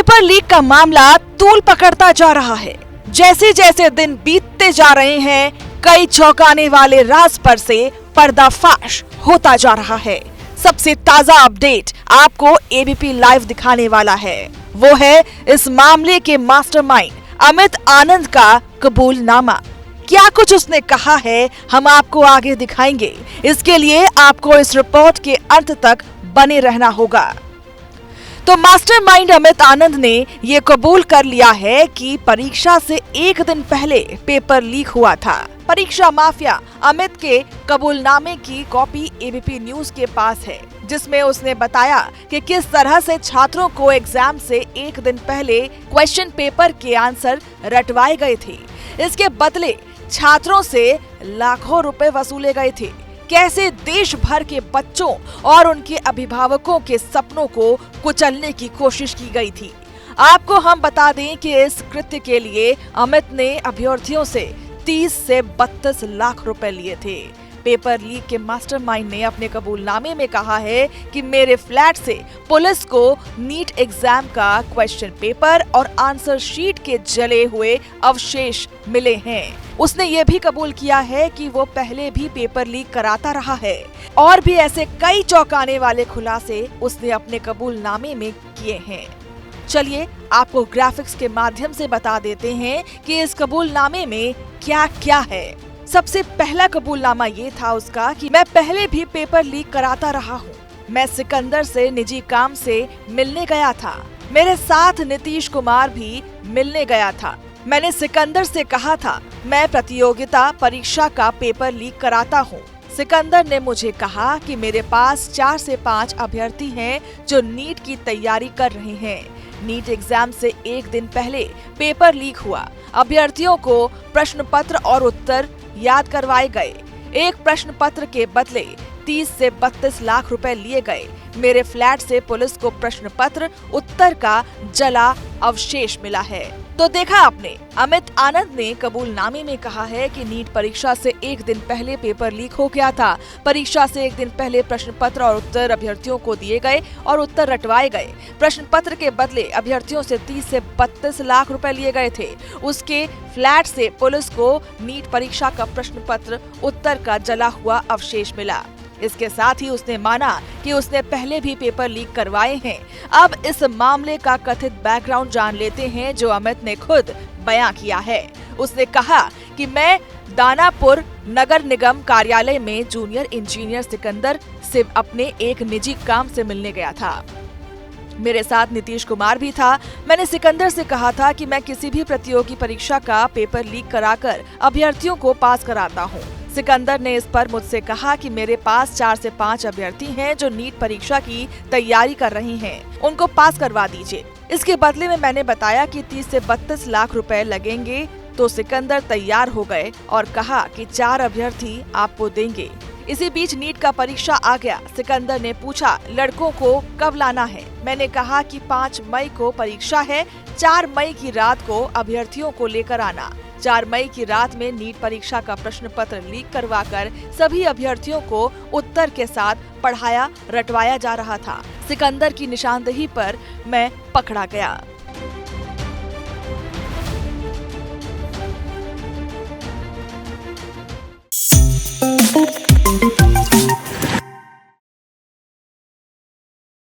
Paper leak का मामला तूल पकड़ता जा रहा है। जैसे जैसे दिन बीतते जा रहे हैं, कई चौंकाने वाले राज पर से पर्दाफाश होता जा रहा है। सबसे ताजा अपडेट आपको एबीपी लाइव दिखाने वाला है। वो है इस मामले के मास्टरमाइंड अमित आनंद का कबूलनामा। क्या कुछ उसने कहा है, हम आपको आगे दिखाएंगे। इसके लिए आपको इस रिपोर्ट के अंत तक बने रहना होगा। तो मास्टरमाइंड अमित आनंद ने ये कबूल कर लिया है कि परीक्षा से एक दिन पहले पेपर लीक हुआ था। परीक्षा माफिया अमित के कबूलनामे की कॉपी एबीपी न्यूज के पास है, जिसमें उसने बताया कि किस तरह से छात्रों को एग्जाम से एक दिन पहले क्वेश्चन पेपर के आंसर रटवाए गए थे। इसके बदले छात्रों से लाखों रुपए वसूले गए थे। कैसे देश भर के बच्चों और उनके अभिभावकों के सपनों को कुचलने की कोशिश की गई थी। आपको हम बता दें कि इस कृत्य के लिए अमित ने अभ्यर्थियों से 30 से 32 लाख रुपए लिए थे। पेपर लीक के मास्टरमाइंड ने अपने कबूलनामे में कहा है कि मेरे फ्लैट से पुलिस को नीट एग्जाम का क्वेश्चन पेपर और आंसर शीट के जले हुए अवशेष मिले हैं। उसने ये भी कबूल किया है कि वो पहले भी पेपर लीक कराता रहा है और भी ऐसे कई चौंकाने वाले खुलासे उसने अपने कबूलनामे में किए हैं। चलिए आपको ग्राफिक्स के माध्यम से बता देते हैं कि इस कबूलनामे में क्या क्या है। सबसे पहला कबूलनामा ये था उसका कि मैं पहले भी पेपर लीक कराता रहा हूँ। मैं सिकंदर से निजी काम से मिलने गया था। मेरे साथ नीतीश कुमार भी मिलने गया था। मैंने सिकंदर से कहा था मैं प्रतियोगिता परीक्षा का पेपर लीक कराता हूँ। सिकंदर ने मुझे कहा कि मेरे पास 4 से 5 अभ्यर्थी हैं जो नीट की तैयारी कर रहे हैं। नीट एग्जाम से एक दिन पहले पेपर लीक हुआ। अभ्यर्थियों को प्रश्न पत्र और उत्तर याद करवाए गए। एक प्रश्न पत्र के बदले 30 से 32 लाख रुपए लिए गए। मेरे फ्लैट से पुलिस को प्रश्न पत्र उत्तर का जला अवशेष मिला है। तो देखा आपने, अमित आनंद ने कबूलनामे में कहा है कि नीट परीक्षा से एक दिन पहले पेपर लीक हो गया था। परीक्षा से एक दिन पहले प्रश्न पत्र और उत्तर अभ्यर्थियों को दिए गए और उत्तर रटवाए गए। प्रश्न पत्र के बदले अभ्यर्थियों से 30 से 32 लाख रुपए लिए गए थे। उसके फ्लैट से पुलिस को नीट परीक्षा का प्रश्न पत्र उत्तर का जला हुआ अवशेष मिला। इसके साथ ही उसने माना कि उसने पहले भी पेपर लीक करवाए हैं। अब इस मामले का कथित बैकग्राउंड जान लेते हैं, जो अमित ने खुद बयां किया है। उसने कहा कि मैं दानापुर नगर निगम कार्यालय में जूनियर इंजीनियर सिकंदर से अपने एक निजी काम से मिलने गया था। मेरे साथ नीतीश कुमार भी था। मैंने सिकंदर से कहा था कि मैं किसी भी प्रतियोगी परीक्षा का पेपर लीक कराकर अभ्यर्थियों को पास कराता हूँ। सिकंदर ने इस पर मुझसे कहा कि मेरे पास 4 से 5 अभ्यर्थी हैं जो नीट परीक्षा की तैयारी कर रही हैं, उनको पास करवा दीजिए। इसके बदले में मैंने बताया कि 30 से 32 लाख रुपए लगेंगे। तो सिकंदर तैयार हो गए और कहा कि 4 अभ्यर्थी आपको देंगे। इसी बीच नीट का परीक्षा आ गया। सिकंदर ने पूछा लड़कों को कब लाना है। मैंने कहा कि 5 मई को परीक्षा है, 4 मई की रात को अभ्यर्थियों को लेकर आना। 4 मई की रात में नीट परीक्षा का प्रश्न पत्र लीक करवाकर सभी अभ्यर्थियों को उत्तर के साथ पढ़ाया रटवाया जा रहा था। सिकंदर की निशानदेही पर मैं पकड़ा गया।